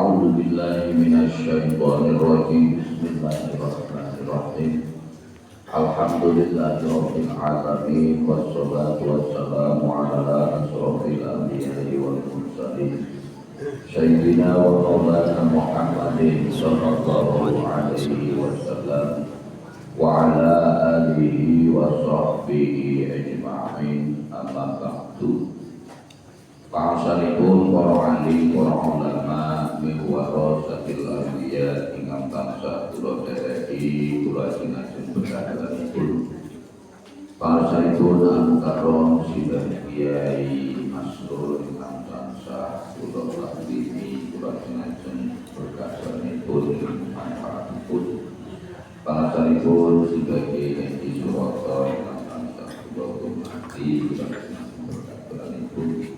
أعوذ بالله من الشيطان الرجيم بسم الله الرحمن الرحيم الحمد لله رب العالمين والصلاة والسلام على أشرف الأنبياء والمرسلين سيدنا ومولانا محمد صلى الله عليه وسلم وعلى آله وصحبه أجمعين أما بعد Pangsalipun para ahli, para ulama, min warasatil anbiya ingkang tansah kula dhereki kula sinajeng berkadalanipun. Pangsalipun anu karon sinten Kyai Masrur ingkang tansah kula lakini kula sinajeng berkadalanipun manfaatipun. Pangsalipun sebagai Edi Surata ingkang tansah kula hormati kula sinajeng berkadalanipun.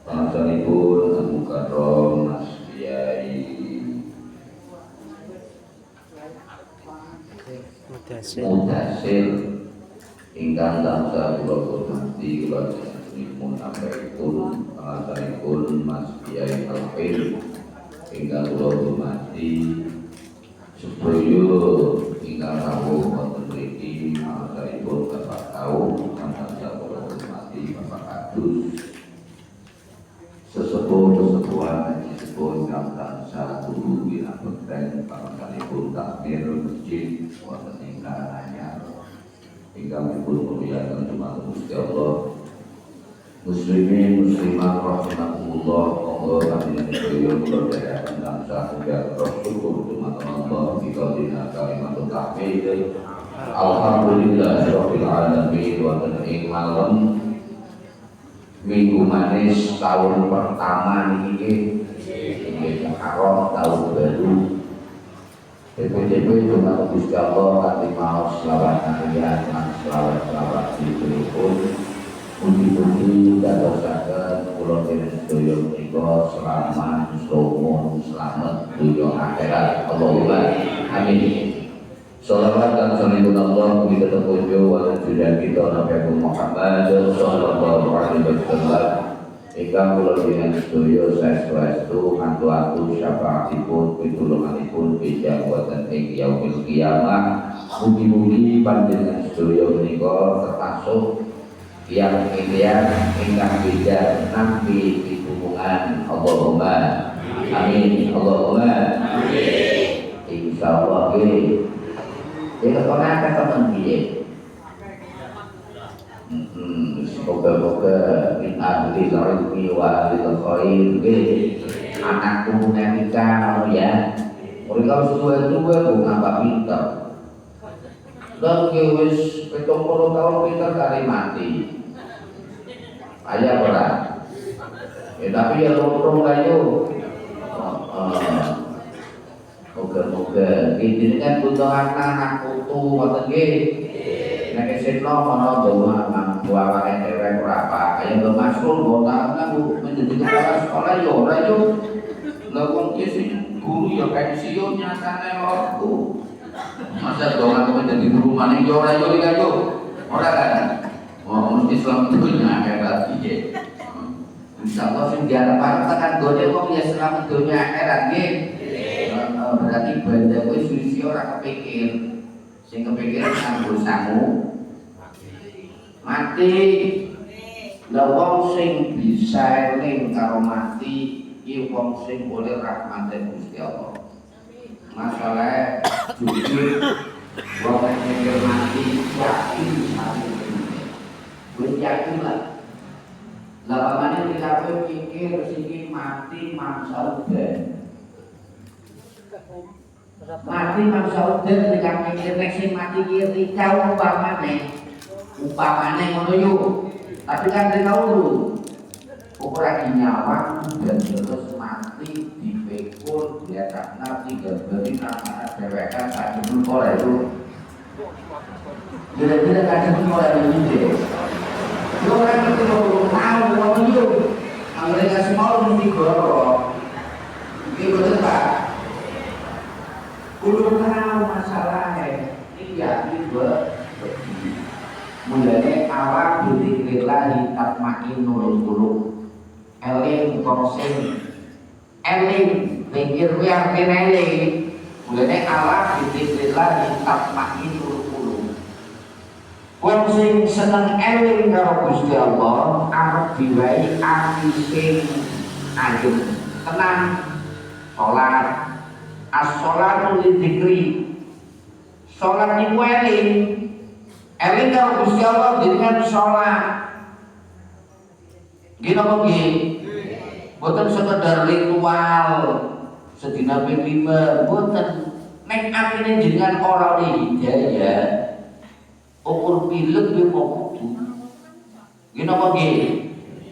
Pangsalipun Abu Karom Mas Kyai Mudasir ingkang tansah kula hormati kula jenenganipun sampun pangsalipun Mas Kyai Alfil ingkang kula hormati sedaya ingkang rawuh wonten mriki pangsalipun Bapak Kaum tansah kula hormati Bapak Kadus sesepuh-sesepuhan sesepuh ingkang tansah guru bina bekten pangsalipun takmir masjid wonten ing Karanganyar ingkang dipun mulyakaken dumateng Gusti Allah. Muslimin muslimat rahimakumullah, monggo panjenengan kula dherekaken tansah njaluk syukur dumateng Allah bikadina kalimatul tahmid alhamdulillahirabbil alamin wonten ing malam minggu manis tahun pertama ini Muharram tahun baru PPDB dengan Gusti Allah kanthi maos selawat kaliyan lan selawat dipun mugi-mugi dadosaken kula sedaya menika selamat sumun selamat dunya akhirat Allahumma amin. Salawat dan salam Allah kita terpuji wa sudah kita Nabi Muhammad sallallahu alaihi wasallam. Ingkang kula jenengan sedaya saestu kanthi syafaatipun pitulunganipun bijak wonten ing yaumil qiyamah. Mugi-mugi panjenengan sedaya menika termasuk yang ideal ingkang bijak nampi pitulungan Allahumma amin. Allahumma amin. Insyaallah nggih. Jika konakan teman dia, semoga-moga min ahli ilmi wa ahli khair, anak turunnya nikah, ya. Mereka tua-tua bukan apa pintar. Dan wis 70 tahun pintar kali mati. Ayah orang. Ya tapi ya lorong kayu. Moga-moga ini kan butuh anak putu ngoten nggih. Nek sitno ana donga nang buarane dewek ora apa. Kaya Mbak Masrul boten kan menjadi kepala sekolah ya ora yo. Lah wong iki guru ya pensiun nyatane waktu. Masa donga menjadi guru maning yo ora yo iki yo. Ora kan. Oh mesti Islam dunya akhirat iki. Insyaallah sing diarep tekan gone wong ya selamat dunya akhirat nggih. Berarti benda kuwi suwi ora kepikir. Sing kepikir nganggo sangu mati. Lah wong sing bisa eling karo mati iki wong sing oleh rahmate Gusti Allah. Masalah jujur wong sing mikir mati yakin mati. Wis yakin lah. Lah pamane dikawe pikir sing mati mangsa udan. Mati maksud ketika mikir nek sing mati iki rikau upamane ngono yo. Tapi kan rikau dulu. Ora nyawa dan terus mati dipikul dia karena tiga beri nama dewekan sak dulu ora itu. Kira-kira kadang ora itu. Yo ora itu tahu ngono yo. Mereka semua mesti goro. Iki betul Pak. Kulo tahu masalahnya, iya juga. Mulane awak dzikrillah tatmainnul qulub. Eling konsing, eling Pikir kuwi artine eling. Mulane Allah bidzikrillah tatma'innul qulub. Wong sing seneng eling karo Gusti Allah arep diwai ati sing ayem tenang salat. As-sholatu lidzikri. Salat niku eling. Eling karo Gusti Allah dengan salat. Nggih napa nggih? Boten sekedar ritual sedina ping 5, boten. Nek atine jenengan ora oleh hidayah, ukur pilek kuwi mau kudu. Nggih napa nggih?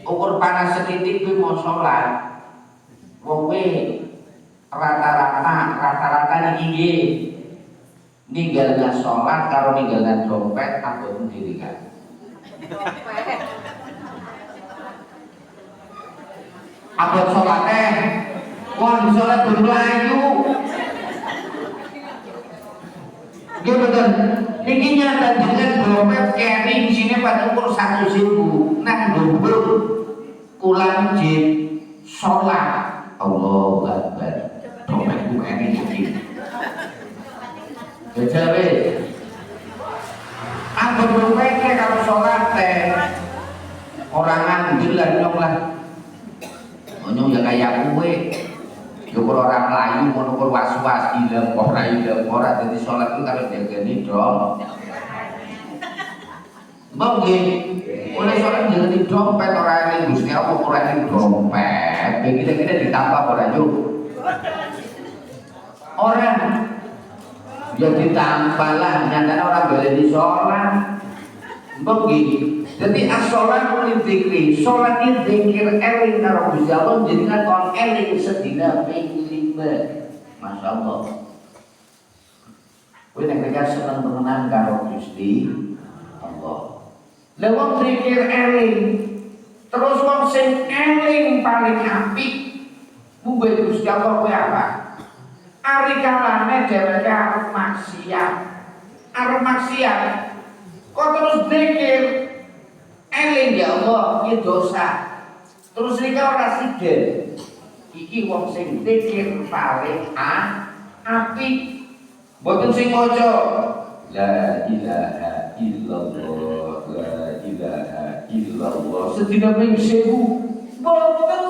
Ukur panas setitik kuwi mau salat. Wong kuwi rata-rata niki nggih ninggalna salat karo ninggalna dompet ampun dirikan. Abot salate kon salat bermelayu. Nggih betul. Niki nyata dengan dompet kene isine pada ukur 1.000 nang dhuwur kula masjid salat. Allahu Akbar. Dompetku kene iki. Jajawe. Abot dompetnya kalau salat teh orang ngambil lah nyong lah. Nyong ya kayak kue. Yukur orang Melayu mengukur was-was ilem ora jadi sholat itu kalau jagani dong. Mungkin oleh sholat jagani dompet orang yang Gusti Allah orang yang dompet. Kita ditambah orang yuk. Orang ya ditambah lah nyatanya orang boleh di sholat. Mungkin jadi as-sholat mulai zikri, sholat ini zikir eling karo Gusti Allah jenengan kon eling sedina ping 5. Masya Allah. Kowe nek seneng temenan karo Gusti Allah. Lah wong zikir eling, terus wong sing eling paling apik muga Gusti Allah kowe apa? Ari kalane dheweke arep maksiat. Arep maksiat. Kok terus zikir eling ya Allah, iki dosa. Terus nika ora sida. Iki wong sing zikir paling apik. Mboten sing maca la ilaha illallah, la ilaha illallah. Sedina ping 1000. Mboten.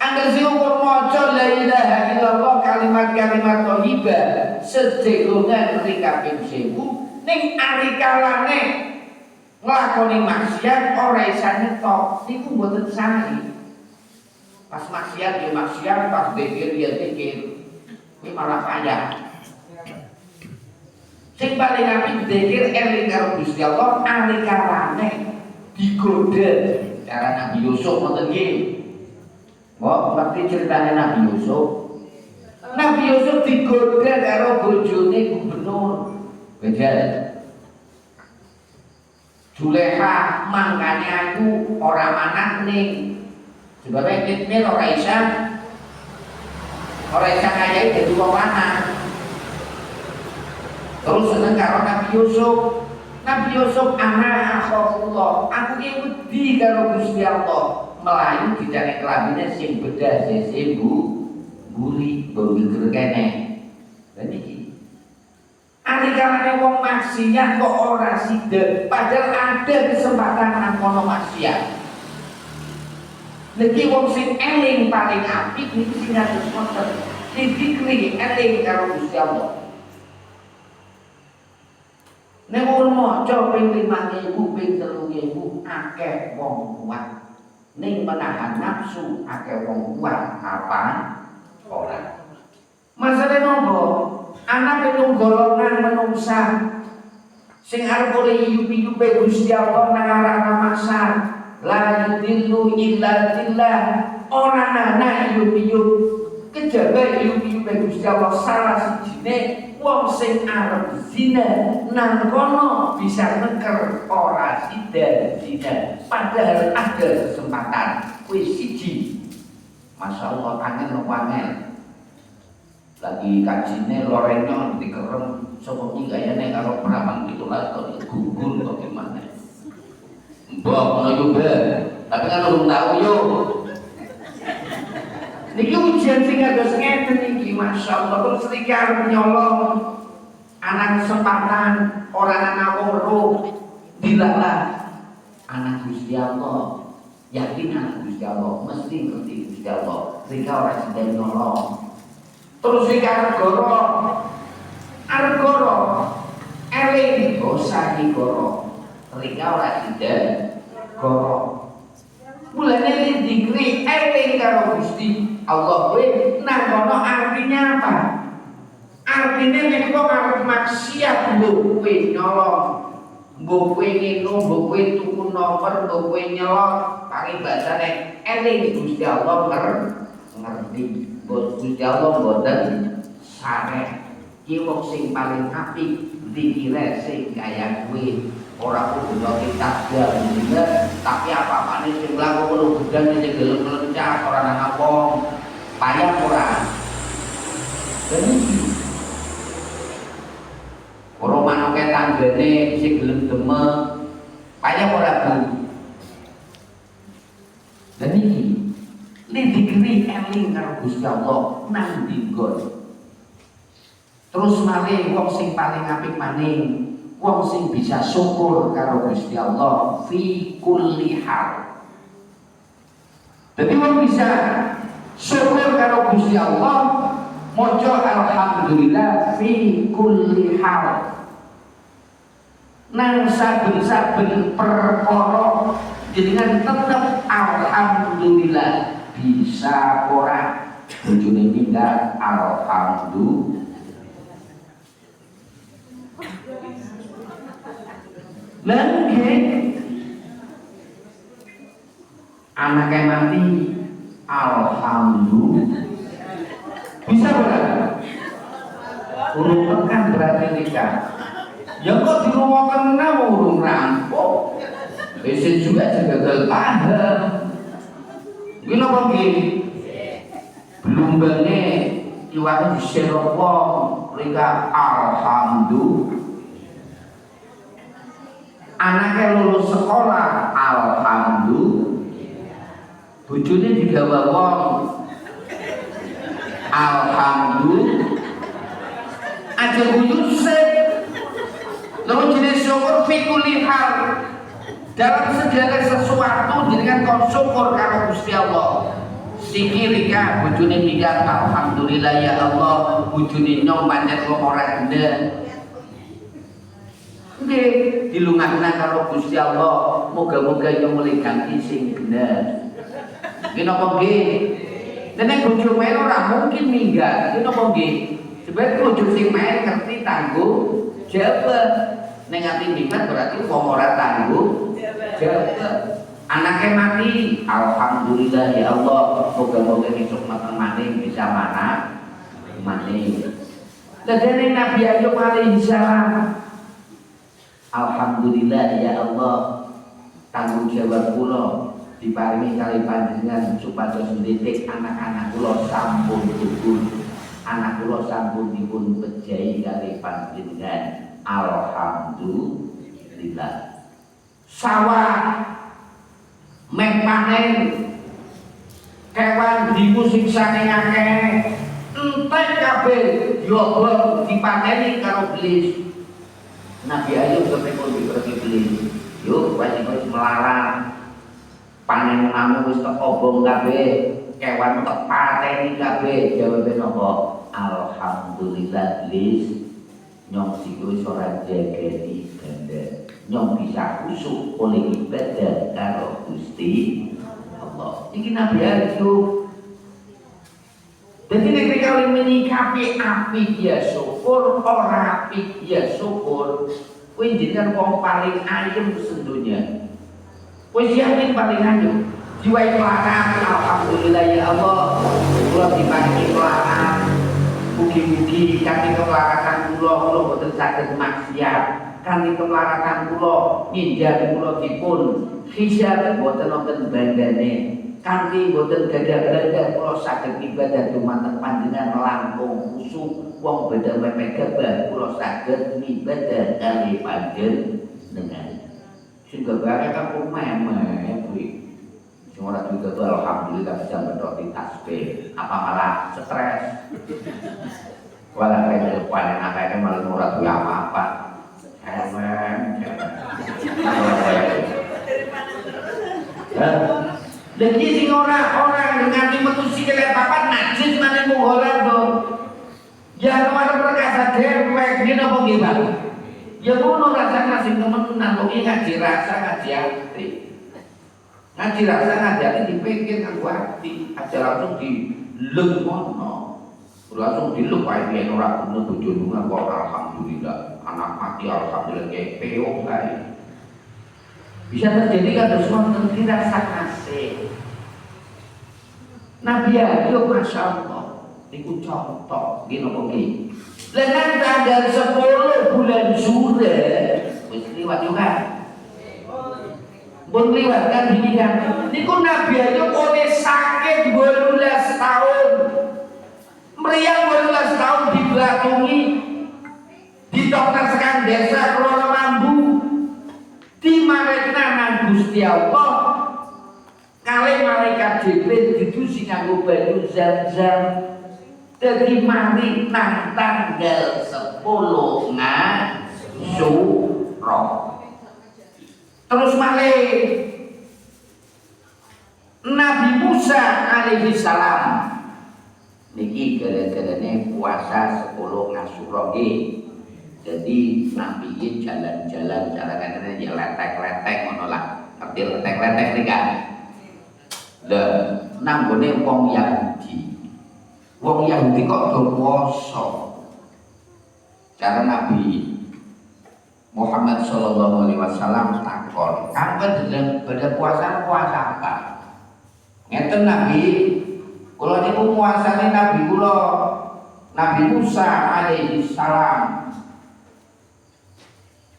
Angger sing maca la ilaha illallah kalimat-kalimat thayyibah sedherungan rika ping 1000 ning ari kalane nglakoni maksiat ora isa nyetok niku mboten sae. Pas maksiat ya maksiat, pas zikir ya zikir. Kuwi malah payah. Sing paling apik zikir eling karo Gusti Allah ari kalane digoda. Cara Nabi Yusuf ngoten nggih. Kok ngerti ceritane Nabi Yusuf? Nabi Yusuf digoda karo bojone gubernur. Beda. Juleha mangkane aku ora manah ning sebabnya kitmil ora isa ngayai dadi wong lanang. Terus seneng karo Nabi Yusuf. Nabi Yusuf ana akhullah. Aku ki wedi karo Gusti Allah. Melayu dicari kelabine sing beda sing buri buru kene. Dan iki ari kalane wong maksiat kok ora sida, padahal ada kesempatan nang kono maksiat. Lagi wong sing eling paling apik niku sing harus wonten. Dikri eling karo Gusti Allah. Nek wong maca ping 5.000 ping 3.000 akeh wong kuat. Ning menahan nafsu akeh wong kuat apa ora. Masale nopo? Anak itu golongan menungsa sing arep oleh yupi-yupi Gusti Allah nang arana masar la yudillu illa billah. Ora ana yupi-yup kejaba yupi-yupi Gusti Allah salah sijine wong sing arep zina nang kono bisa neker ora sida zina padahal ada kesempatan kuwi siji. Masya Allah angel angel lagi kajine lorenyo dikerem sapa iki gayane karo praman 17 kok gugur kok gimana. Mbok ngono yo, tapi kan urung tau yo. Niki ujian sing kados ngeten iki masyaallah terus iki arep nyolong anak kesempatan orang anak wong roh dilalah anak Gusti Allah yakin anak Gusti Allah mesti ngerti Gusti Allah rika ora sida nyolong terus iki arep goro eling dosa iki goro rika ora sida goro mulane dikri eling karo Gusti Allah kowe nang kono artinya apa? Artinya nek kok arep maksiat mbok kowe nyolong, mbok kowe ngino, mbok kowe tuku nomor, mbok kowe nyolong, paling bahasane eling Gusti Allah ngerti. Gusti Allah mboten sareh. Ki wong sing paling apik dikira sing kaya kowe. Ora kudu kita bener, tapi apa-apane sing laku perlu gedang sing gelem lencah ora nang wong. Payah ora. Jadi orang manoke tanggane sing gelem demek payah ora Bu. Dan iki lidikri eling karo Gusti Allah nang dinggon. Terus malih wong sing paling apik maning wong sing bisa syukur karo Gusti Allah fi kulli hal. Jadi wong bisa syukur karo Gusti Allah mojo alhamdulillah fi kulli hal. Nang saben-saben perkara jenengan tetep alhamdulillah bisa ora bojone minggat alhamdulillah. Lagi anaknya mati alhamdulillah bisa berapa? Urung kan berarti nikah ya kok dirumakan nama urung rampok bisa juga gagal paham ini apa gini belum banyak iwaknya diserokong mereka alhamdulillah anaknya lulus sekolah alhamdulillah bojone digawa wong alhamdulillah aja bujur sih lalu jenis syukur fikuli hal dalam segala sesuatu dengan kau syukur karo Gusti Allah sikirika bojone minggat alhamdulillah ya Allah bojone nyong pancen wong ora gendeng nggih dilungakna karo Gusti Allah moga-moga yo mulih ganti sing bener nggih napa nggih nek bojo melu ora mungkin minggat nggih napa nggih sebab bojo sing main ngerti tanggung jawab nek ati minggat berarti wong ora tanggung jawab anaknya mati alhamdulillah ya Allah moga-moga esuk mateng maning bisa mana maning ladene Nabi Ayub alaihi salam alhamdulillah ya Allah tanggung jawab kula diparingi kali panjenengan supados mendidik anak-anak kula sampun gugur anak kula sampun dipun pejahi kali panjenengan alhamdulillah sawah meh panen kewan disiksa ning akeh entek kabeh diobong dipaneni karo iblis Nabi Ayub kepengin diberi iblis yuk wis melarang panen namu wis tek obong kabeh kewan tek pateni kabeh jawabe napa alhamdulillah iblis nyong siku ora jageni ganda nyong bisa khusyuk oleh ibadah karo Gusti Allah. Iki Nabi Ayub. Jadi nek kali menyikapi api ya syukur, ora api ya syukur. Kuwi jenengan wong paling ayem sedunia. Wis yakin paling ayem. Jiwa pelakan alhamdulillah ya Allah. Kula diparingi pelakan. Mugi-mugi kanthi kelaratan kula boten saged maksiat. Kanthi kelaratan kula minjal kula dipun hisab boten wonten bandane. Kanthi boten gadah-gadah kula saged ibadah dumateng panjenengan langkung khusyuk wong beda mepet gabah kula saged ibadah kali panjenengan. Sing gabare kan memeh kuwi. Ora juga tuh alhamdulillah bisa berdoti tasbih. Apa malah stres? Walau kayak depan anaknya malah ora tuh apa-apa. Emen. Lagi sing orang nganti metu sikile papat najis maneh munggolan dong. Ya kemana perkasa dewek ini apa gimana? Ya ngono rasane sing temenan kok ngaji rasa ngaji ati. Ngaji rasa ngaji ati dipikir kanggo ati, aja langsung dilem ngono. Langsung dilem wae yen ora kudu bojo lunga kok alhamdulillah. Anak mati alhamdulillah kayak peok kae. Bisa terjadi kan terus wonten rasa kasih. Nabi Ayub Masya Allah niku contoh gini apa gini dengan tanggal 10 bulan Zulhijjah wis liwat juga pun liwat kan gini kan niku Nabi Ayub oleh sakit 12 tahun meriang 12 tahun dibelatungi di dokter sekan desa Kuala Mambu di marekna Gusti Allah kali malaikat Jibril didusi nganggo banyu Zam-Zam dadi mari nang tanggal 10 Syuro terus malih Nabi Musa alaihi salam niki gara-garane puasa 10 Syuro nggih jadi Nabi ini jalan-jalan jalan-jalan ya letek-letek ngono lah ngerti letek-letek nih kan nanggone wong Yahudi kok do puasa cara Nabi Muhammad sallallahu alaihi wasallam takon kan pada puasa apa ngeten Nabi kula niku puasane Nabi kula Nabi Musa alaihi salam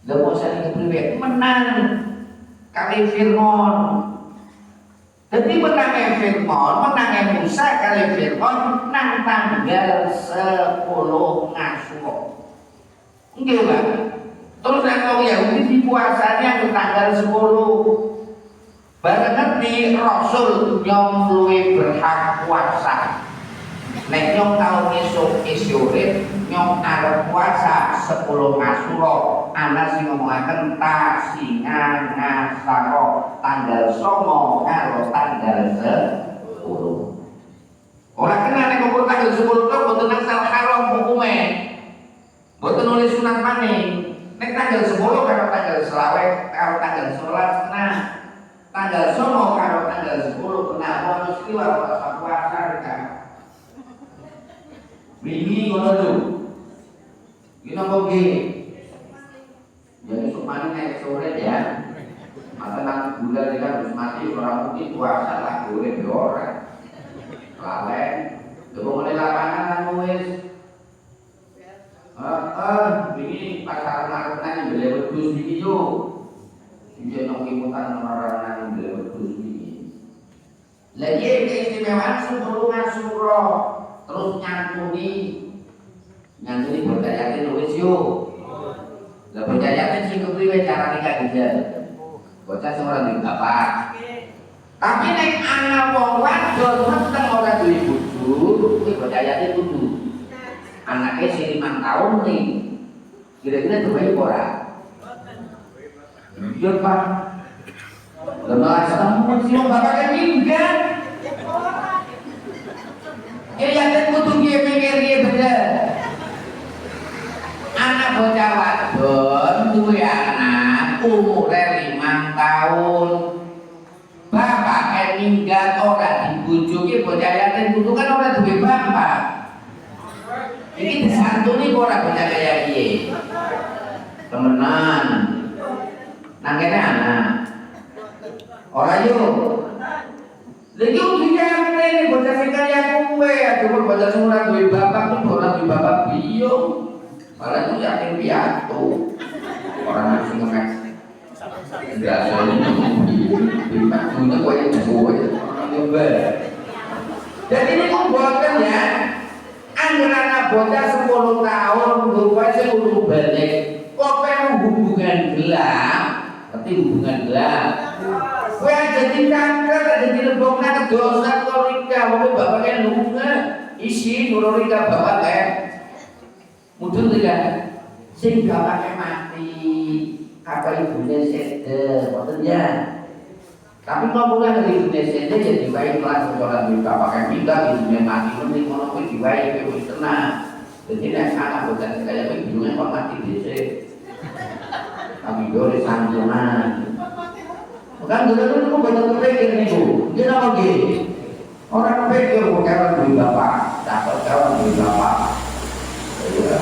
lha puasane kepriwe menang kali Fir'aun. Jadi menangnya Fir'aun, menangnya Musa kali Fir'aun nang tanggal 10 Syuro. Nggih Pak. Terus nek wong Yahudi dipuasanya ke tanggal 10. Bareng ngerti Rasul nyong luwih berhak puasa. Nek nyong tau esuk urip nyong arep puasa 10 Syuro. Ana sing ngomongaken tasingan ngasaro tanggal 9 karo tanggal 10. Ora kena nek ukur tanggal 10 tok boten asal haram hukume. Boten nulis sunat maning. Nek tanggal 10 karo tanggal 11 karo tanggal 11 kena. Tanggal 9 karo tanggal 10 kena bonus kiwa puasa kan. Wingi ngono lho. Iki napa nggih? Ya esok malam naik sore ya. Maka nang bulan ini harus mati orang mungkin puasa lah boleh orang. Lalek, coba mulai lapangan nang wis. Ini pasaran marketan beli wedhus iki yo. Iki nang kimutan orang nang beli wedhus iki. Lah iki keistimewaan sepuluh Syuro terus nyantuni berdayatin wis yo. Lah percayaan sing kepriwe carane kanjeng. Bocah sing ora duwe bapak. Tapi nek ana wong wadon meteng ora duwe bojo, kuwi percayane kudu. Anake sing 5 tahun nih. Kira-kira duwe ora? Iya, Pak. Lah sama sing bapake minggat. Ya kudu piye bener. Anak bocah wadon duwe anak umure 5 tahun. Bapak minggat ora dibojoke bocah yatim kudu kan ora duwe bapak. Iki disantuni ora bocah kaya piye. Temenan. Nang kene anak. Ora yo. Lagi ujian bocah sing kaya kowe, aduh bocah sing ora duwe bapak kuwi ora duwe bapak biyo. Malah itu yakin piatu orang masih ngemek enggak punya kaya gue orang jadi ini kumbolkan ya anggaran bocah 10 tahun rupanya kudu balik kok pengen hubungan gelap tapi hubungan gelap gue aja jadi kanker, jadi lembongnya kedosan Rika, mungkin bapaknya lunga, isi Rika bapaknya, mudun tidak, sing bapaknya mati, apa ibunya seder, maksudnya. Tapi kalau mulai dari ibunya seder, jadi baik lah seorang ibu bapaknya minta ibunya mati, mending mau pun diwai ke tenang. Jadi nek anak bukan kayak ibunya kok mati dhisik. Kami dole santunan. Bukan dulu itu betul berpikir nih bu, dia apa gini? Orang berpikir kawan duit bapak, dapat kawan duit bapak. Ya,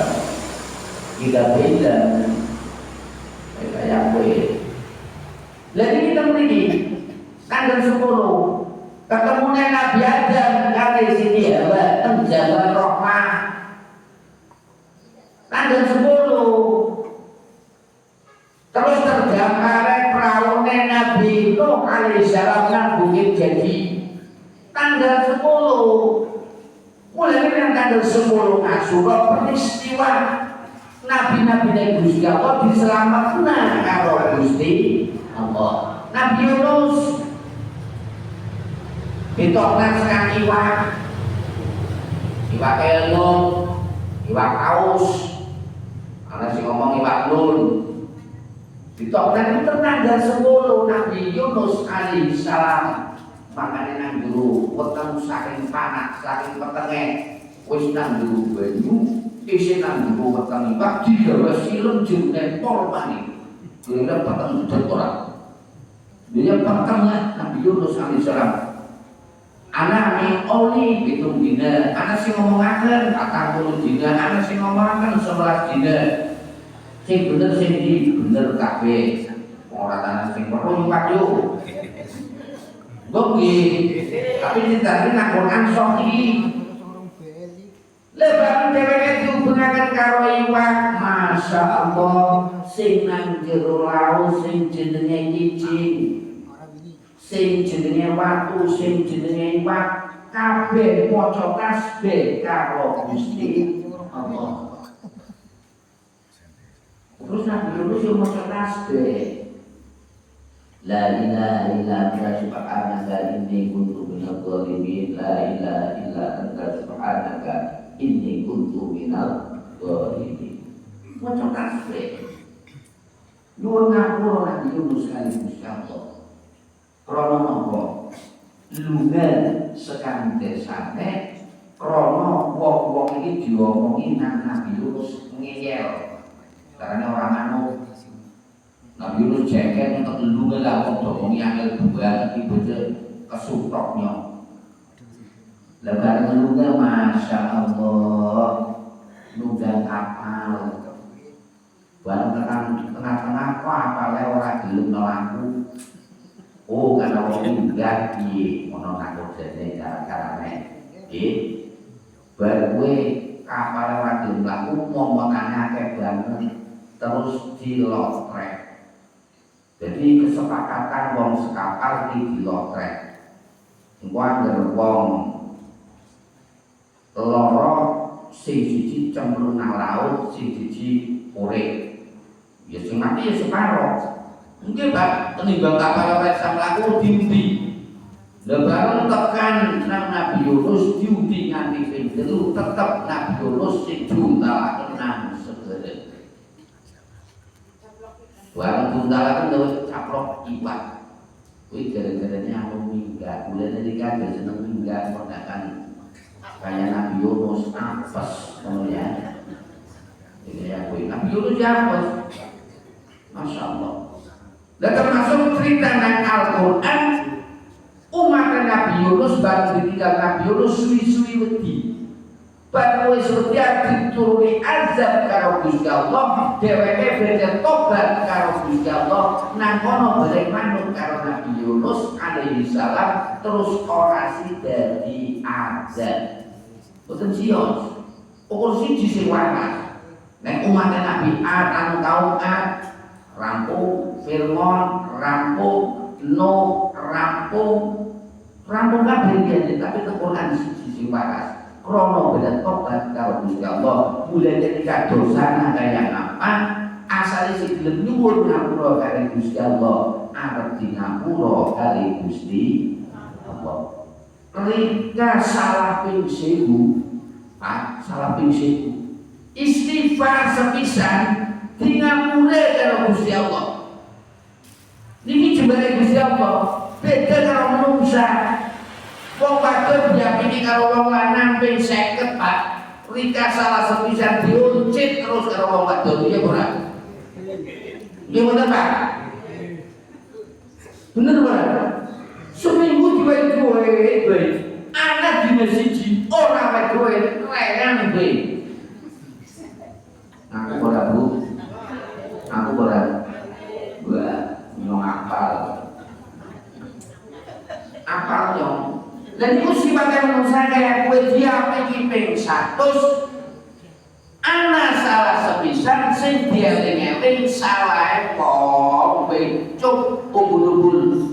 kita beda. Kayak gue. Lagi kita beri tanggal 10 ketemu Nabi Adam kali sini ya, Jabal Rahmah. Tanggal 10 terus tergambar perawane Nabi Nuh alaihissalam nang bukit jadi tanggal 10 mulai dari tanggal 10 Asyura peristiwa Nabi-Nabi Gusti Allah diselamatkan karo Gusti Allah. Nabi Yunus ditokna sekang iwak elon, iwak paus, ana sing ngomong iwak nun. Ditokna itu tanggal 10 Nabi Yunus alaihissalam makanya nang juru weteng saking panas saking petenge wis nang juru banyu isih nang juru weteng iwak digawe silem jeneng pol maning kira peteng ora dia petengnya Nabi Yunus alaihissalam anak ni oli pitung dina anak sing ngomongaken 40 dina anak sing ngomongaken 11 dina sing bener sing di bener kabeh ora tanah sing perlu nyupak yo nggih tapi ditanding nang Quran sahih lebar dheweke dihubungaken karo iwak masya Allah sing nang jero laut sing jenenge cicing sing jenenge watu sing jenenge iwak kabeh maca tasbih karo Gusti Allah. Terus Nabi Yunus yang maca tasbih. La ilaha illa anta subhanaka inni kuntu minadh dhalimin. La ilaha illa anta subhanaka inni kuntu minadh dhalimin. Maca tasbih. Nyuwun ngapura Nabi Yunus kali Gusti Allah. Krana napa? Lunga sekang desane krana wong-wong iki diomongi nang Nabi Yunus ngeyel. Karena orang manuk Nabi Yunus jengkel untuk lunga lah wong domongi angel buah iki bocah kesutoknya. Lah bareng lunga masya Allah lunga kapal. Bareng tekan tengah-tengah kok apale ora gelem mlaku. Oh karena wong enggak piye ono takut jane cara-carane. Nggih. Bar kowe kapal ora gelem mlaku momongane akeh banget. Terus dilotrek. Jadi kesepakatan wong sekapal iki dilotrek. Engko anggere wong loro sing siji cemplung nang laut, sing siji urip. Ya sing mati ya separo. Nggih, Pak, tenimbang kapal ora iso mlaku diundi. Lah bareng tekan nang Nabi Yunus diundi nganti ping 3 tetep Nabi Yunus sing diundalaken nang segere. Barang tundalakan dapat caplok iwak. Wih gara-garanya aku minggat. Mulai dari kagak seneng minggat. Menggunakan kayak Nabi Yunus apes semuanya. Ini ya wih Nabi Yunus apes. Masya Allah. Dan termasuk cerita nang Al-Quran umat Nabi Yunus baru ditinggal Nabi Yunus suwi-suwi wedi. Pada wis wedi dituruni azab karo Gusti Allah, dheweke beda tobat karo Gusti Allah, nang kono bareng manut karo Nabi Yunus alaihi salam terus ora dadi azab. Boten sios. Ukur siji sing waras. Nek umat Nabi Adam kaum Ad rampung, Firman rampung, Nuh rampung kabeh tapi Quran siji sing waras. Krono beda tobat karo Gusti Allah mulai ketika dosana kaya apa asale sing gelem nyuwun ngapura karo Gusti Allah arep di ngapura kali Gusti Allah. Rika salah ping 1000, Pak, salah ping 1000. Istighfar sepisan di ngapura karo Gusti Allah. Niki jembare Gusti Allah, beda karo manungsa. Wong wadon diapini karo wong lanang ping 50, Pak. Rika salah sepisan diuncit terus karo wong wadon, iya ora? Iya bener, Pak. Bener ora? Seminggu duwe anak dina siji ora wae duwe renan duwe. Aku ora, Bu. Aku ora. Wah, nyong apal nyong. Dan itu sifatnya manusia kayak kue dia iki ping 100 ana salah sepisan sing dieling-eling salah kok becuk ubul-ubul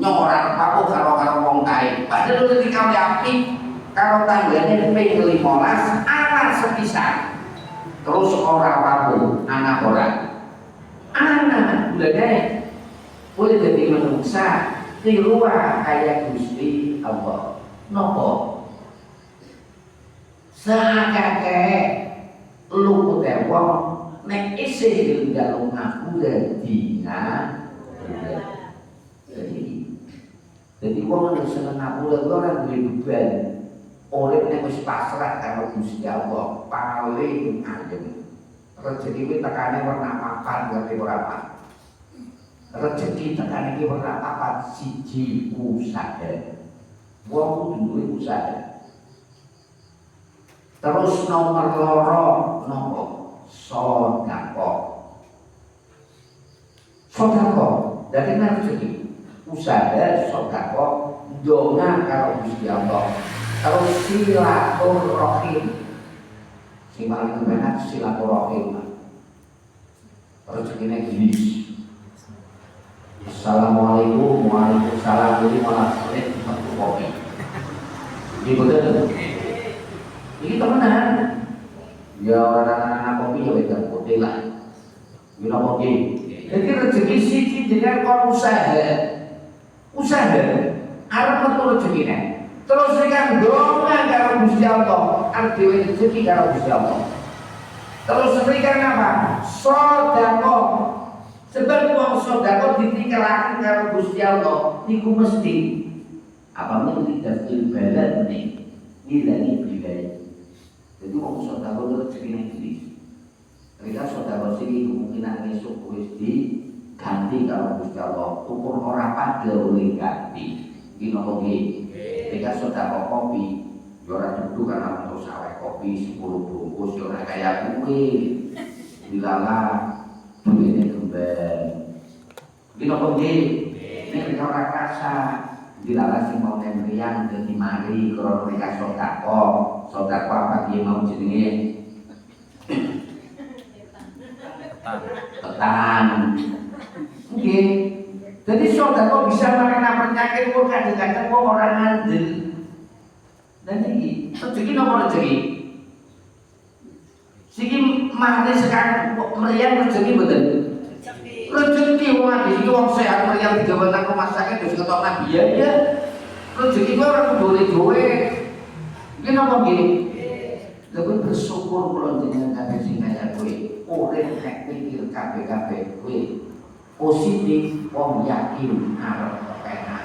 nyorak aku karo wong kae. Padahal ketika diapi karo tanggane ping 15 ana sepisan. Terus ora papu, ana ora. Ana bulane boleh jadi manusia di luar kayak Gusti Allah. Nopo? Sakake lu kudu wong nek isih ndalung aku dina. Jadi wong nek seneng ngapura ora duwe beban. Urip nek wis pasrah karo Gusti Allah paling ayem. Rezeki kuwi tekane werna papan ngerti ora, Pak? Rezeki tekan iki ora apa siji usaha. Wong kudu duwe usaha. Terus nomor loro nopo? Sedekah. Sedekah dadi rezeki. Usaha sedekah ndonga karo Gusti Allah. Terus silaturahim. Sing paling enak silaturahim. Rezekine gilis. Assalamualaikum, waalaikumsalam, jadi malah sulit untuk kopi. Ini betul. Ini temenan. Ya orang-orang kopi ya beda putih lah. Ini kopi. Jadi rezeki sih dengan kon usaha. Arep metu rezekine. Terus dengan doa karo Gusti Allah, arep dhewe rezeki karo Gusti Allah. Terus berikan apa? Sedekah. Sebab wong sedekah ditingkalaken karo Gusti Allah niku mesti apa meneh dadi balan nih nilai pribadi. Jadi wong sedekah rezekine iki. Ketika sedekah sing kemungkinan esuk wis diganti karo Gusti Allah, ukur ora padha oleh ganti. Iki nopo iki? Ketika sedekah kopi, yo ora dudu karena untuk sawah kopi 10 bungkus yo ora kaya kuwi. Dilala duwene Gino kok ini orang rasa dilala sing mau nemriang dadi mari krono mereka sedekah apa dia mau jenenge ketan. Nggih. Jadi sedekah bisa merenak penyakit kok kadang-kadang wong ora ngandel. Dan iki rezeki nomor rezeki. Siki mari sekarang meriang rezeki mboten. Rezeki wong iki wong sehat meriang digawe nang rumah sakit wis ketokna biaya. Rezeki kok ora kudu duwe. Iki napa nggih? Lha kuwi bersyukur kula jenengan kabeh sing kaya kowe. Urip nek mikir kabeh-kabeh kowe positif wong yakin arep kepenak.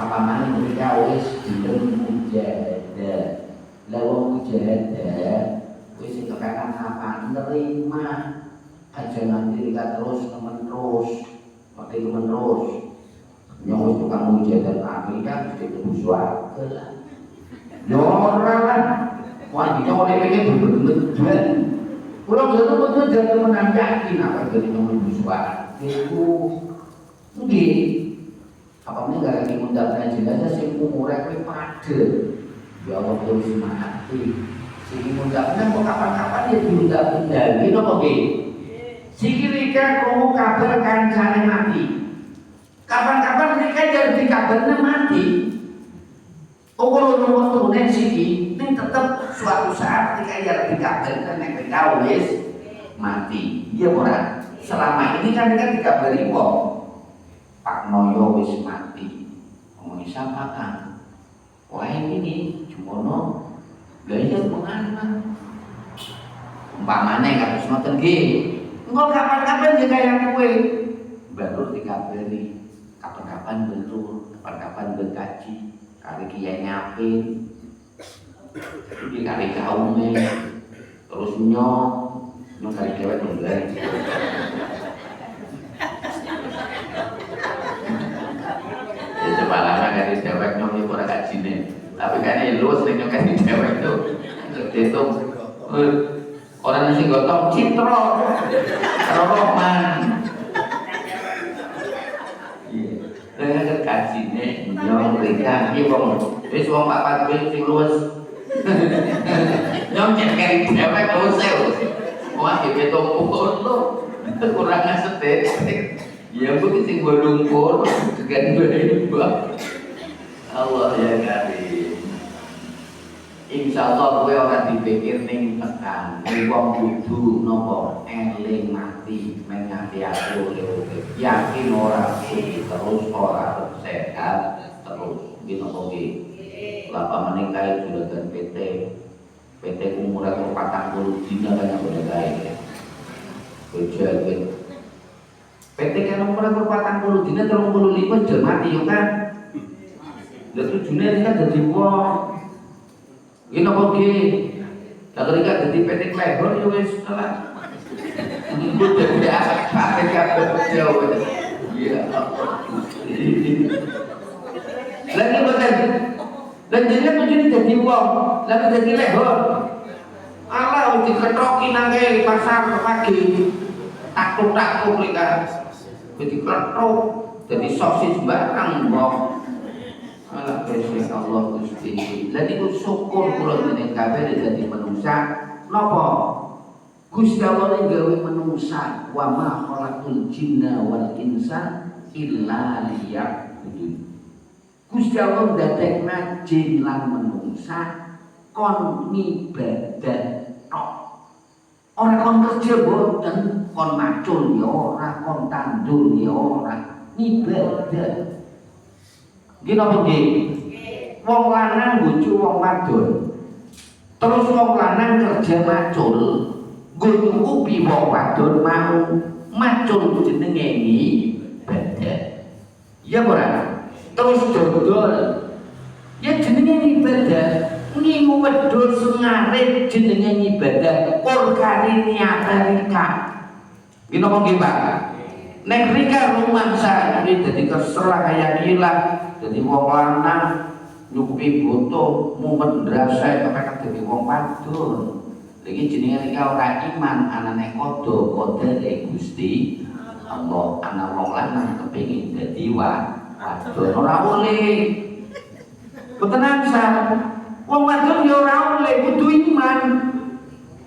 Apa maneh mereka wis dilem mujahadah. Lah wong mujahadah wis sing kepenak apa nerima aja nanti kita terus mati terus yang wis tukang mujahadah Amerika mesti terus suarga lah. Yo ora lah. Wah, iki oleh mikir bener-bener. Kula betul-betul jangan menang yakin apa jadi nomor suara. Iku nggih. Apa meneh gak lagi mundalkan jenazah sing umure kuwi padhe. Ya Allah wis mati. Sing mundalkan kok kapan-kapan ya diundang-undang. Iki napa nggih? Siki rika krungu kabar kancane mati. Kapan-kapan rika jadi kabarnya mati. Kalau waktu siki, ini tetap suatu saat ketika ia dikabarkan nek kita wis mati. Iya ora. Selama ini kan dikabari wong. Pak Noyo wis mati. Ngomong siapa kan? Wah ini Jumono belajar menganak. Umpamane kados ngoten nggih. Engko kapan-kapan ya kaya kowe. Baru dikabari kapan-kapan betul, kapan-kapan berkaji, kali kiai nyapin, iki kali kaume, terus nyong kali dewek nunggal. Ya coba lama kali dewek nyong iki ora kajine. Tapi kan lu sering nyong kali dewek tuh. Itu orang sing gotong citro. Roman. Iya. Kajine nyong rika iki wong wis wong papat sing luwes. Nyong cek kali dewek luwes. Wah, iki tumpuk lho. Kurang estetik. Ya mungkin sing lumpur dengan mbak. Allah ya karim. Insyaallah kowe ora dipikir ning tekan. Wong kudu napa eling mati mengati aku urip. Yakin ora terus ora sehat terus dino nggih. Lapa menika juragan PT umurnya 40 dina kan boleh gawe. Bojoke PT kan umurnya 40 dina 35 jam mati yo kan. Lha tujune kan dadi wong. Iki napa nggih? Lah ketika dadi PT Klebon yo wis telat. Iku dadi apa kabeh Jawa. Iya. Lagi boten. Dan jenenge tujune dadi wong, lagi dadi lehor. Allah wis diketoki nang pasar pagi. Takut-takut mereka. Wis diketok dadi sosis barang mbok. Allah Gusti Allah Gusti. Lah niku syukur kula dene kabeh dadi manungsa. Napa? Gusti Allah gawe manungsa wa ma khalaqul jinna wal insa illa liya'budun. Gusti Allah ndadekna jin lan manungsa kon ngibadah tok. Ora kon kerja boten, kon macul ya ora, kon tandur ya ora, ngibadah. Nggih napa nggih? Wong lanang bojo wong wadon. Terus wong lanang kerja macul, nggo nyukupi wong wadon mau macul jenenge ibadah. Ya ora? Terus dodol ya jenenge ibadah, ngingu wedhus ngarit jenenge ibadah, korkane niat rika. Iki napa nggih Pak? Nek rika rumangsa iki dadi keserah kaya gila, dadi wong lanang nyukupi boto mumet ndrasek kepek dadi wong wadon. Iki jenenge rika ora iman anane kodho-kodhe Gusti Allah. Ana wong lanang kepengin dadi wadon ora boleh. Boten ansah. Wong wadon ya ora oleh kudu iman.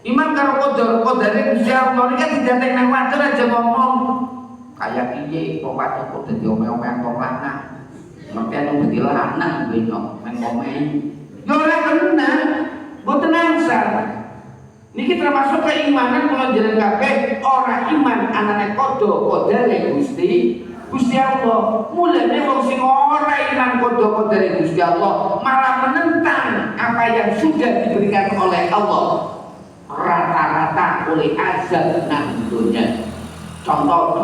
Iman karo kodare Gusti Allah iki didatek nang wadon aja ngomong. Kayak piye kok wadon kok dadi omeh-omeh kok lanang. Ngerti anu dadi lanang kuwi kok men omeh. Ya ora kena. Boten ansah. Niki termasuk keimanan kula jenengan kabeh ora iman anane kodare Gusti Allah. Mulane wong sing ora iman kodho-kodho Gusti Allah malah menentang apa yang sudah diberikan oleh Allah. Rata-rata oleh azab nang dunya. Contoh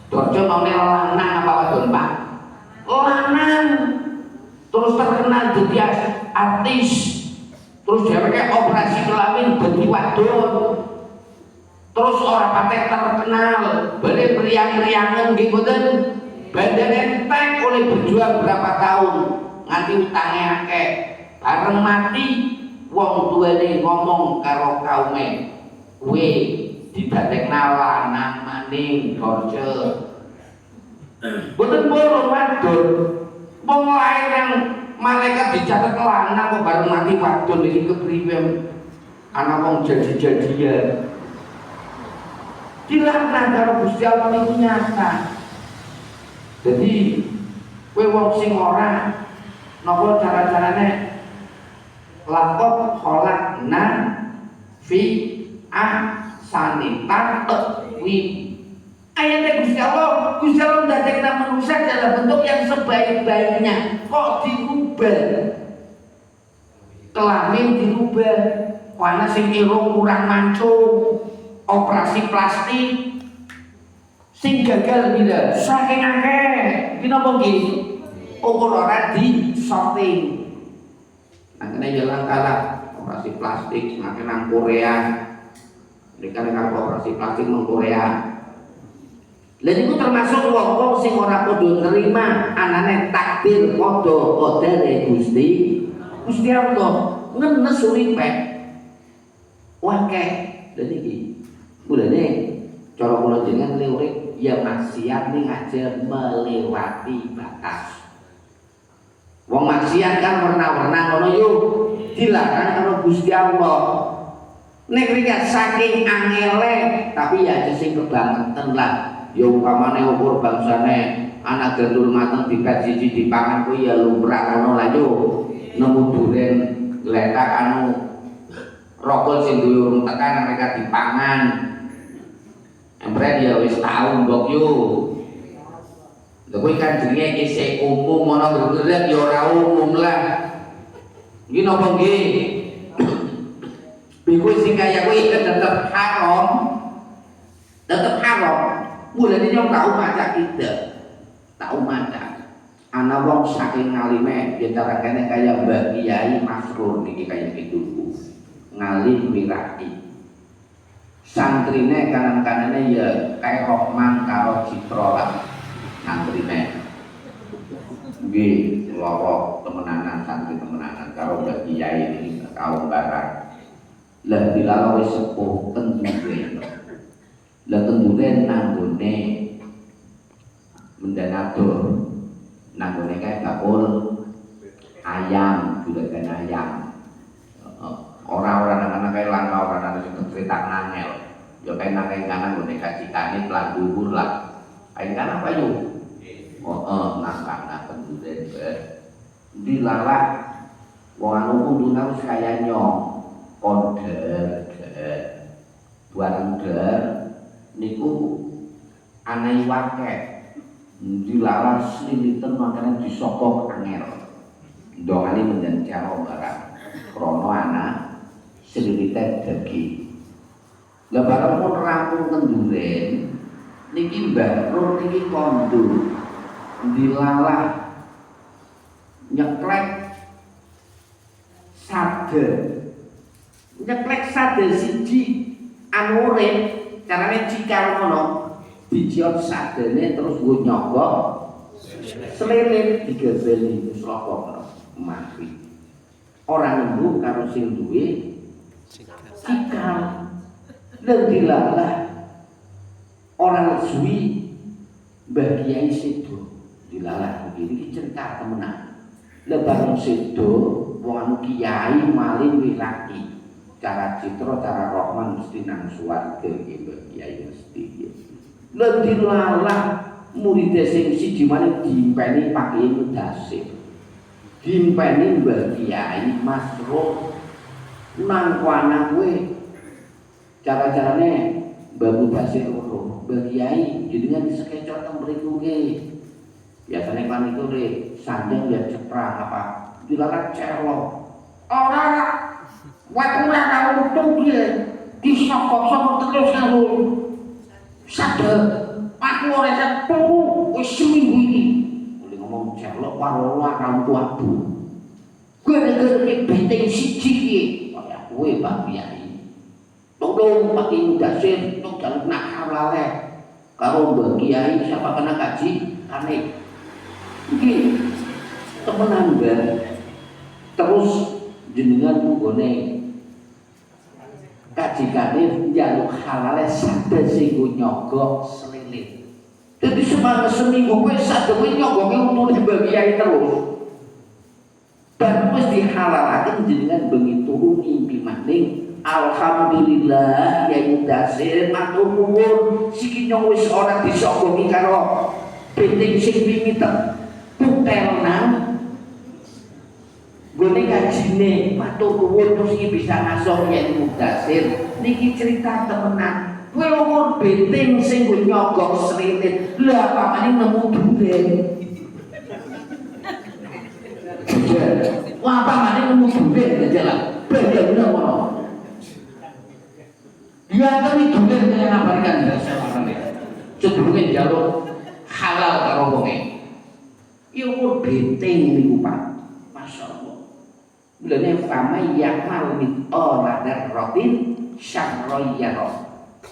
Dorce mau lanang apa wadon Pak? Lanang. Terus terkenal jadi artis. Terus dia pakai operasi kelamin dadi wadon. Terus orang patek terkenal, boleh beriang-riangan nggih mboten. Badan entek oleh berjuang berapa tahun, nganti utangnya akeh. Bareng mati, wong tuane ngomong karo kaume, "Kowe didadekna lanang maning Dorce." Mboten purun wadon. Wong lain yang malaikat dicatat lanang kok bareng mati wadon iki kepriwe? Ana wong jadi-jadian. Dilaknat karo Gusti Allah itu nyata. Jadi kowe wong sing ora napa cara-carane lakot kholakna fi ahsani taqwim. Ayatnya Gusti Allah mendadekna manusia dalam bentuk yang sebaik-baiknya. Kok dirubah? Kelamin dirubah, karena sing irung kurang mancung, operasi plastik, sing gagal bila saking akeh, kenapa nggih? Ukuran di sorting. Akhirnya jalan kalah operasi plastik semakin nang Korea. Mereka dengan operasi plastik nang Korea. Lha niku termasuk wong-wong sing ora padha nerima anane takdir padha kodene Gusti Allah ngenes uripe. Wake lha niki mulane cara kula jenengan urip ya maksiat ning aja melewati batas. Wong maksiat kan warna-warna ngono yo dilarang karo Gusti Allah. Nek rika saking angele tapi ya aja sing kebangetan lah. Ya umpamane ukur bangsane anak gandul mateng dipet siji dipangan kuwi ya lumrah ngono lah yo. Nemu duren gletak anu rokok sing duwe urung tekan mereka dipangan. Empre ya wis tau mbok yo. Lha kuwi kan jenenge isih umum ana ngerti ya ora umum lah. Iki napa nggih? Biku sing kaya kuwi tetep haram. Tetep haram. Mulane nyong tau maca kita. Tau maca. Ana wong saking ngalime ya cara kene kaya Mbah Kiai Masrur niki kaya gitu. Ngalim mirai. Santrine kanan-kanane ya kayak Rohman karo Citra lah. Santrine. Nggih, loro temenanan santri temenanan karo Mbah Kiai niki kaum barang. Lah dilala wis sepuh kendure. Lah kendure nanggone mendanatur. Nanggone kae bakul ayam, juragan ayam. Ora-ora nang kae langka ora nang sing cetak nangel. Ya kae nang kanan ngene kacitane pelan dhuwur lah. Kae kan apa yo? Nang kana kendure dilala wong anu kundune wis kaya nyong. Konder buander niku aneh wake dilarang selilitan makanya disokok angel dongane menjadi cara barang krono anak selilitan degi lebaran pun rampung kenduren niki mbak Nur niki kondur dilalah nyeklek sade nyeklek sade siji anu urip carane cikal ngono dijiot sadene terus nggo nyogok selilit digebeli terus lokok mati ora nemu karo sing duwe cikal lan dilalah orang suwi Mbah Kiai Sedo dilalah iki cerita temenan lebaran sedo wong anu kiai maling wiraki cara Citra cara Rohman mesti nang swarga iki Mbah Kiai mesti lan dilalah murid sing siji maneh diimpeni Pak Mudasir diimpeni Mbah Kiai Masrur nang kono kowe cara-carane Mbah Mudasir loro Mbah Kiai jenengan sekecot teng mriku nggih biasane kan itu sandeng ya ceprang apa dilarang celok ora waktu ora tau untung piye disokok-sokok terus karo sadar aku ora sepuh wis seminggu iki boleh ngomong celok karo orang tuaku gara-gara benteng siji iki kaya kowe Pak Kiai tolong Pak Mudasir tok jaluk nak halale karo Mbah Kiai siapa kena kaji aneh iki temenan terus jenengan nggone kajikane njaluk halale sadhe sing nyogok selilit. Dadi seminggu kowe sadhe nyogoke untune Mbah Kiai terus. Dan wis dihalalaken jenengan bengi turu ngimpi maning alhamdulillah ya Mudasir matur nuwun siki nyong wis ora disogoki karo penting sing wingi putelna gone kajine matur nuwun terus iki bisa ngaso ya Mudasir niki cerita temenan Kowe umur beting sing nggo nyogok srilit. Lah pamane nemu duren. Wah pamane nemu duren aja lah. Bener ngono. Ya tapi duren kaya ngabarikan bahasa makane. Sedurunge njaluk halal karo wonge. Ya umur beting niku Pak. Masyaallah. Mulane famay yakmal mithqala dzarratin syarran yarah.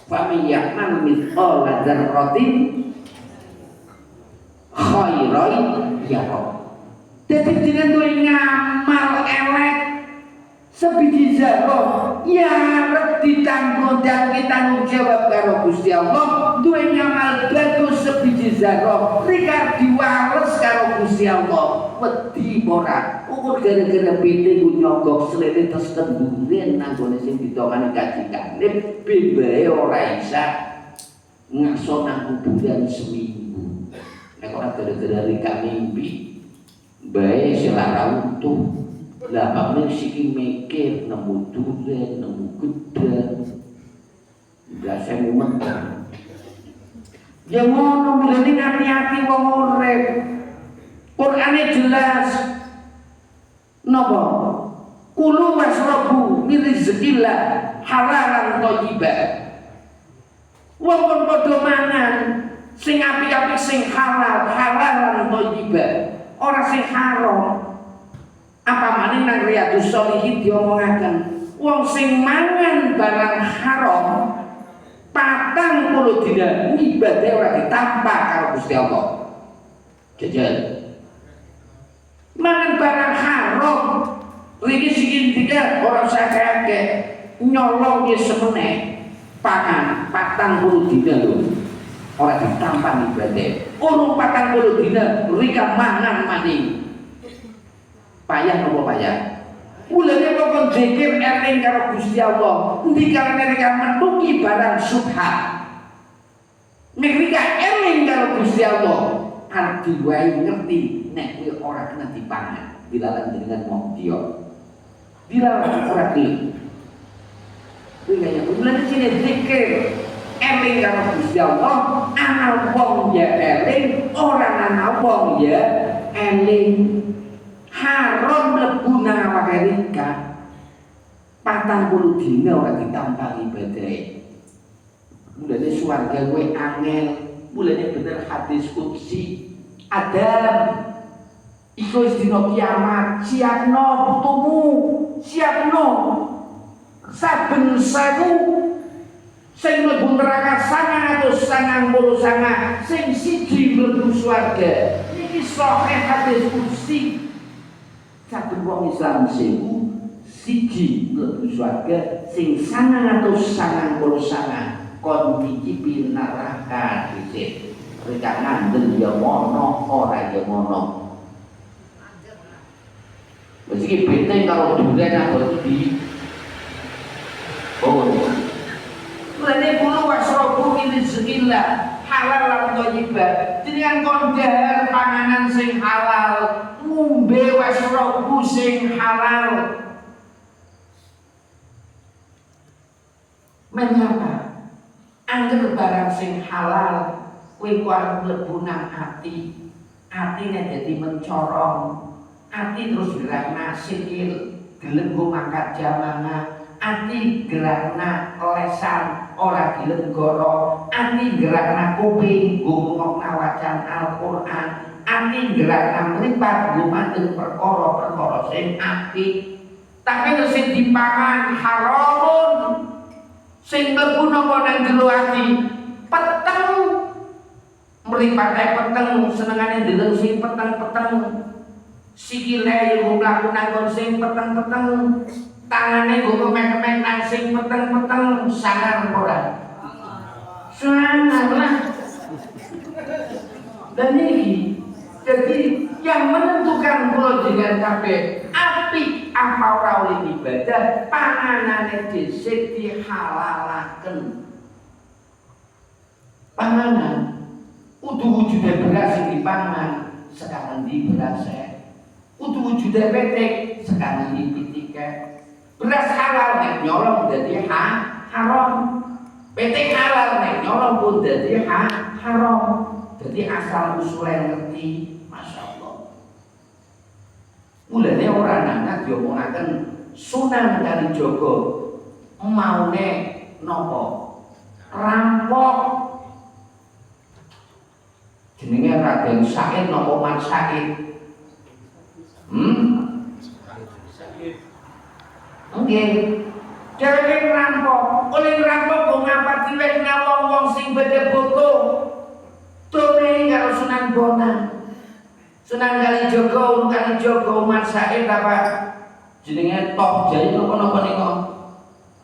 Famay yakmal mithqala dzarratin khairan yarah. Dadi dengan duwe ngamal elek sebiji zarah ya arep ditanggung dan ditanggung jawab karo Gusti Allah. Duwe ngamal bagus sebiji zarah rika diwales karo Gusti Allah. Wedi ora ukur gara-gara pite nyogok slene terus kenduren nang gone sing ditokane kajikane bebae ora isa ngaso nang kuburan seminggu. Nek ora gara-gara rika mimpi bae selara utuh. Lah pamane siki mikir nemu duren, nemu gedang. Biasa mumet. Ya ngono mulane hati-hati wong urip. Qur'ane jelas. Napa? Kulu wasrabu min rizqillah halalan thayyiban. Wong kon padha mangan sing apik-apik sing halal, halalan thayyiban. Ora sing haram. Apa maning nang Riyadhus Shalihin diomongaken wong sing mangan barang haram 40 dina ibadah ora ditampa karo Gusti Allah. Jajal mangan barang haram riki sing tiga ora usah kakek nyolong ya semene pangan 40 dina lho ora ditampa ibadah. Urung 40 dina rika mangan maning payah nopo payah. Mulane kok zikir eling karo Gusti Allah. Ndikane mereka metuki barang subhat. Mereka eling karo Gusti Allah. Arti wae ngerti nek kowe ora kena dipangan. Dilalah jenengan mau dia. Dilalah ora gelem. Kuwi kaya mulane sine zikir eling karo Gusti Allah. Ana wong ya eling, ora ana wong ya eling. Haram mlebu nang awake rika 40 dina ora ditampa ibadah. Mulane swarga kowe angel, mulane bener hadis qudsi. Adam iku wis dina kiamat, siapno putumu, siapno saben sewu sing mlebu neraka 999 sing siji mlebu swarga. Iki sahih hadis qudsi. Saben wong Islam siji mlebu swarga sing 999 kon dicipi neraka dhisik. Rika ngandel ya mono ora ya mono. Wis iki benteng karo duren abot iki. Oh. Mulane kulo wasrobu min rizqillah halal lan thayyiban. Jenengan kon dahar panganan sing halal, ngombe wasrobu sing halal. Menyapa angger barang sing halal kuwi kuwi mlebu nang ati. Atine dadi mencorong. Ati terus gerakna sikil, gelem go mangkat jamana. Ati gerakna lesan ora gelem goro. Ati gerakna kuping go ngomongna wacan Al-Qur'an. Ati gerakna mripat go mandeng perkara-perkara sing apik. Tapi nek sing dipangan haramun sing mlebu napa nang jero ati peteng mripate peteng senengane ndeleng sing peteng-peteng sikile yo mlaku nang sing peteng-peteng tangane go kemek-kemek nang sing peteng-peteng sangar ora sangar lah. Dan ini jadi yang menentukan kula dengan kabeh apik apa ora oleh ibadah panganane dhisik dihalalaken. Panganan kudu wujude beras sing dipangan sekarang di beras kudu wujude petik sekarang di pitike. Beras halal nek nyolong dadi haram. PT halal nek nyolong pun dadi haram. Jadi asal usulnya ngerti, masya Allah. Mulanya orang nana diomongaken Sunan Kalijaga maune nopo rampok. Jenenge Raden Said nopo Mat Said. Nggih. Dheweke rampok, oleh rampok kok ngapa diwek wong-wong sing badhe foto. Tone karo Sunan Bonang. Sunan Kalijaga Mat Said apa jenenge Tok Jaya napa nika?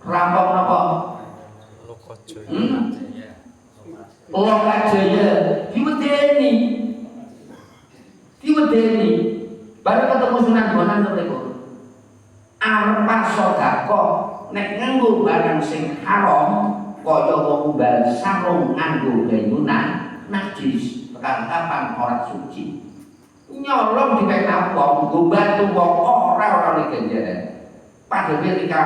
Rampok napa? Lokajaya. Diwedeni. Baru ketemu Sunan Bonang mriku. Arep sedekah nek nganggo barang sing haram kaya wong bal sarung nganggo gayunan najis tekan kapan ora suci. Nyolong diwek wong nggo bantu wong ora ganjaran. Padahal ketika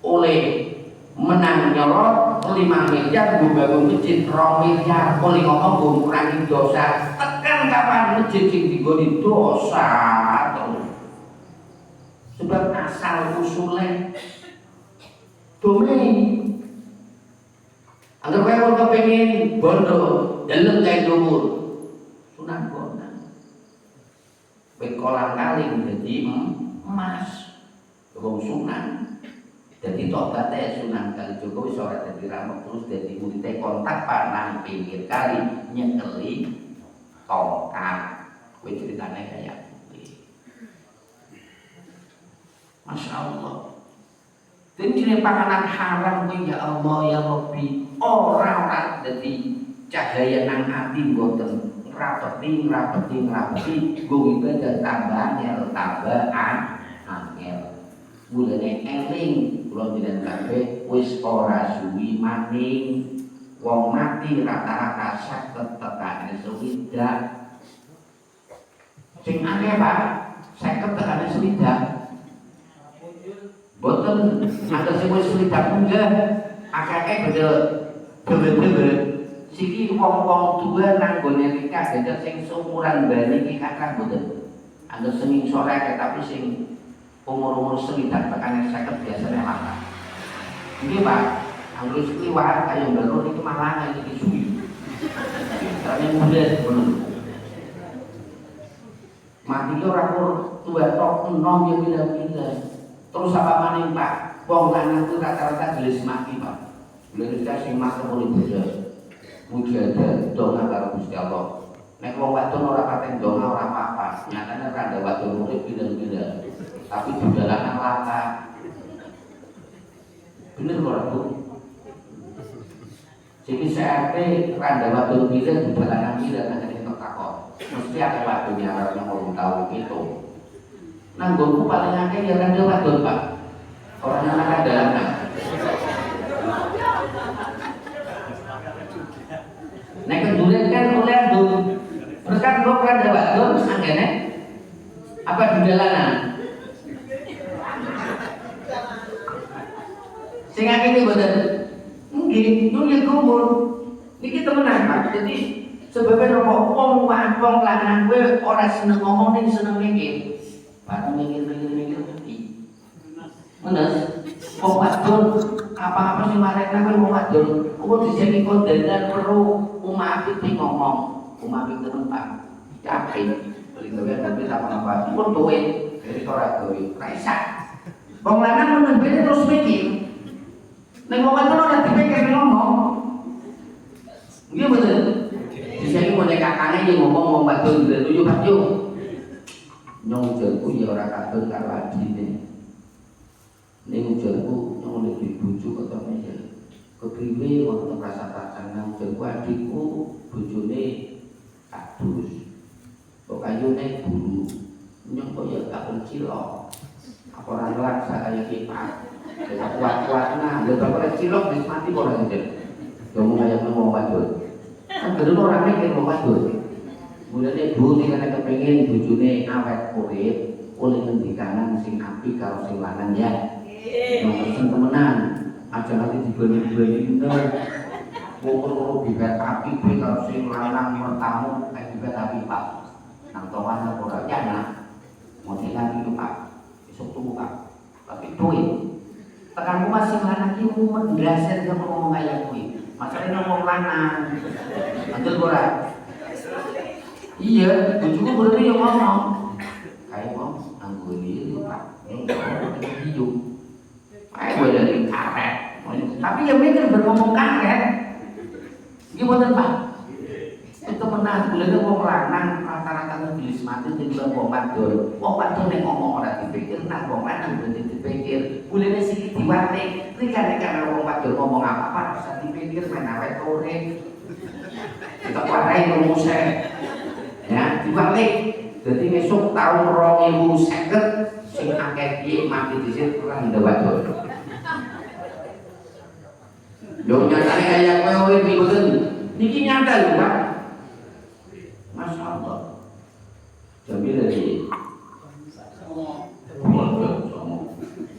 oleh menang nyolong 5 miliar nggo bangun masjid 2 miliar oleh ngomong nggo ngurangi dosa. Tekan kapan masjid sing digoni dosa terus. Sebab asal usulnya domain. Agar kowe kepengin bondo, dalem kae dhuwur. Sunan Bonang. Wit kolang kaling dadi emas. Wong Sunan. Dadi tobaté Sunan Kalijaga wis ora dadi rampok terus dadi murid kontak panang pinggir kali nyekeli tongkat. Kowe ceritane kaya Masya Allah. Dan jenis panganan haram ya Allah ya Rabbi. Orang jadi cahaya nang ati mboten rapeti. Gue ibadah tambah angel. Mulane eling kula jenengan kabeh wis ora suwi maning. Wong mati rata-rata 50 tekane swidak. Sing akeh Pak 50 tekane swidak. Boten ada sing wis swidak munggah akeh bebe siki wong-wong tua nang gone nikah dadak sing seumuran bali iki kakak boten. Ada sing sore tapi sing umur-umur swidak tekane 50 biasane langka. Nggih Pak, anggere kliwat kaya baru niki malah iki suwi. Tapi mudah ngono. Mati ora tua tok enom ya pindah-pindah. Terus apa maning Pak? Wong lanang itu rata-rata jelas mati Pak. Jelas sing mati mulai beda. Mujahadah donga karo Gusti Allah. Nek wong wadon ora paten donga ora apa-apa. Nyatane rada wadon urip pindah-pindah. Tapi dolanan laka. Bener ora Bu? Jadi saate rada wadon pindah dolanan pindah nang kene takon. Mesti ada wadonnya arep ngomong tahu itu. Nanggoku paling akeh ya rada wadon Pak. Orang anak dalanan. Nek kedulen kan oleh adun. Terus kan kok rada wadon anggene apa di dalanan. Sing akeh iki mboten. Nggih, nggih kumur. Niki temenan Pak. Jadi sebabnya nopo wong lanang kowe ora seneng ngomong ning seneng mikir. Pak mikir ngerti. Menes, wong wadon apa-apa sing marene kowe wong wadon, kok dijeki kondangan perlu umapi sing ngomong, umapi temen Pak. Capek. Beli gawe tapi apa-apa. Pun duwe dari ora gawe. Ra isa. Wong lanang men terus mikir. Nek wong wadon ora dipikir ngomong. Nggih betul. Dijeki boneka kakane yang ngomong wong wadon yo Pak yo. Nyong jelku ya ora kadon karo adine. Ning jelku nyong lebih bojo ketemu ya. Kepriwe wonten rasa-rasa nang jelku adikku bojone adus. Kok kayune bulu. Nyong kok ya gak cilok. Apa ora ngelaksa kaya kipak. Ya kuat-kuatna, lha kok cilok wis mati kok ora njen. Ngomong kaya ngomong wadon. Kan gedhe ora mikir ngomong wadon. Mulane Bu nek ana kepengin bojone awet urip, oleh ngendikanan sing apik karo sing lanang ya. Nggih. Nomor temenan. aja nanti dibanding-banding Wong bibet api kuwi karo sing lanang mertamu bibet api Pak. Nang towan ora nyana. Modelan itu Pak. Besok tuku Pak. Tapi duit. Tekanku masih lanang iki mendasar ke ngomong kaya kuwi. Masane ngomong lanang. Betul ora? Iya, bojoku bener yo ngomong. Kayak wong anggone Pak. Hidup. Ayo dari karet. Tapi ya mikir berngomong karet. Gimana Pak? Itu menang, boleh wong lanang rata-rata ngebilis mati tinggal wong wadon. Wong wadon nek ngomong ora dipikir, nang wong lanang berarti dipikir. Boleh sik diwate, rika-rika wong wadon ngomong apa bisa dipikir men awet ore. Kita warai rumusnya. Ya, dibalik. Jadi besok tahun 2050 sing akeh iki mati dhisik ora ndek wadon. Yo nyatane kaya kowe iki mboten. Niki nyata lho, Pak. Masya Allah. Jambil dari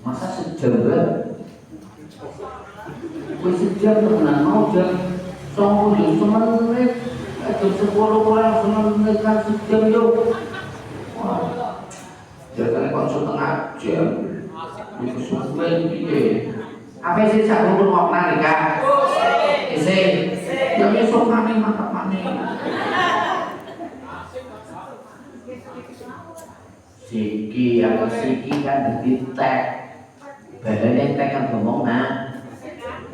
masa sejam kan? Kue sejam temenan mau jam 9 menit, jam 10 orang 9 menit kan sejam yuk. Wah, jadi kok setengah jam. Itu sampai piye? Apa sih sak pun wong nalika? Isi, ya besok maning mantap maning. Siki atau siki kan dadi tek. Balane tek kan ngomong nah.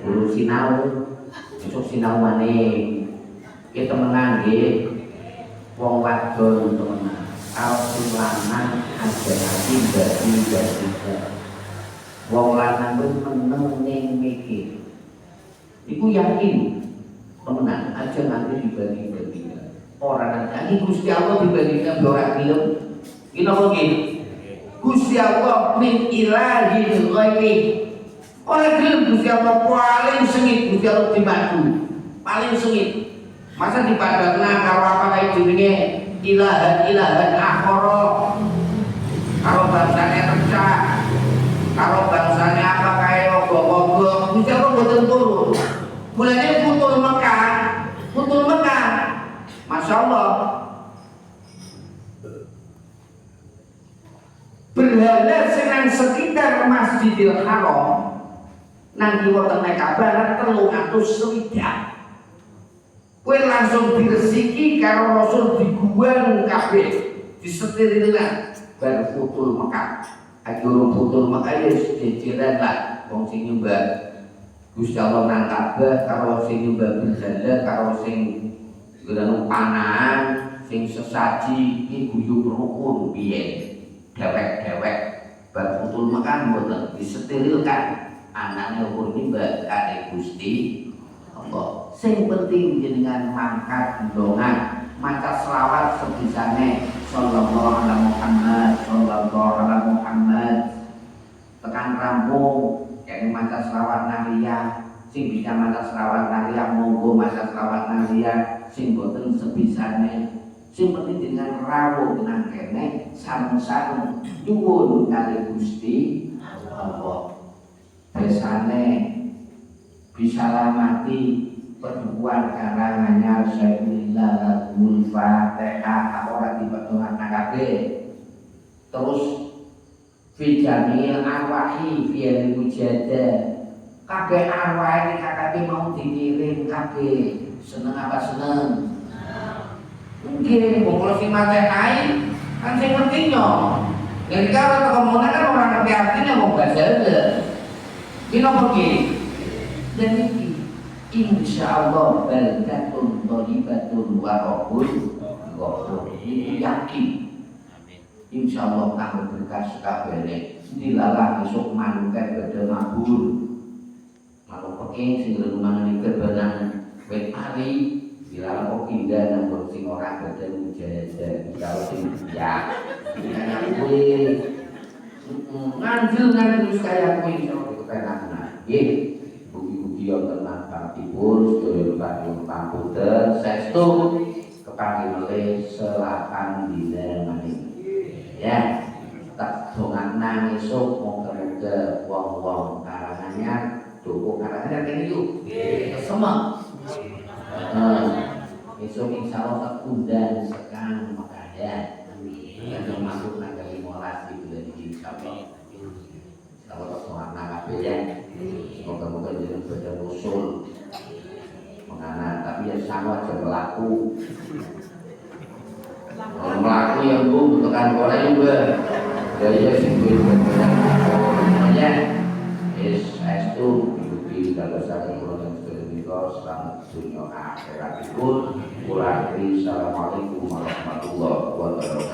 Guru sinau, besok sinau maning. Ki temenan nggih. Wong wadon temenan. Kalau sing lanang aja dadi. Wong lanang kuwi meneng ning mikir. Iku yakin temenan aja nanti dibanding-bandingkan. Orang nanti Gusti Allah dibandingkan orang film. Ini apa gini? Gusti Allah min ilahi ghairi. Oleh film Gusti Allah paling sengit Gusti Allah dimadu. Paling sengit. Masa dipadana karo apa kayak jenenge ilahan akhara. Kalau bangsanya pecah. Kalau bangsanya apa kayak ogok-ogok, Gusti Allah boten turun. Mulanya putul Mekah, Masya Allah. Berhala senang sekitar Masjidil Haram, nanti wonten Ka'bah 360. Kue langsung diresiki karo Rasul diguang kabeh, disetirkan baru putul Mekah. Ayo putul Mekah ya jejeran lah, wong sing nyembah Gusti Allah nang Ka'bah karo sing nyembah berhala karo sing ngene panahan sing sesaji iki guyu rukun piye dewek-dewek bar putul Mekah mboten disterilkan anane ukur nyembah kare Gusti Allah. Sing penting jenengan mangkat ndonga maca selawat sebisane sallallahu alaihi Muhammad tekan rampung yang maca selawat naliyah sing bisa maca selawat naliyah monggo maca selawat naliyah sing boten sebisane sing penting dengan rawuh nang kene sareng-sareng nyuwun kali Gusti Allah besane bisa lamati perdukuan karangannya Syaikhnillah Latul Fatihah ora dipetungkan kabeh terus fi jamil arwahi fi al-mujadah kabeh arwah iki kabeh mau dikirim kabeh seneng apa seneng nggih wong sing matehai kan sing penting yo yen karo kemono kan ora ngerti artine wong bahasa iki nopo iki dan iki insyaallah baldatun thayyibatun wa rabbul ghafur yakin insyaallah kang berkas kabeh dilalah besok manungke badhe mabur malu peking sing rumangane kebenan wit ari dilalah kok pindah nang sing ora badhe mujahadah kalau sing ya kuwi nganjil terus kaya kuwi kepenak nggih bugi-bugi wonten partipun sedaya pampunten saestu kepanggih melih selakan dina maning ya tak dongan nang esuk moga-moga wong-wong karangannya Cukup kadang-kadang kene yuk. Kesemak. Besok insya Allah terundang sekang makanya yang masuk nang 15 itu dari insya Allah. Kalau persoalan kabeh ya. Semoga-moga jadi baca usul menganak tapi ya sama aja melaku. Kalau melaku yang tekan orang juga. Jadi ya sing semuanya S1 di dalam satu bulan terus selamat dunia akhirat itu. Assalamualaikum warahmatullahi wabarakatuh.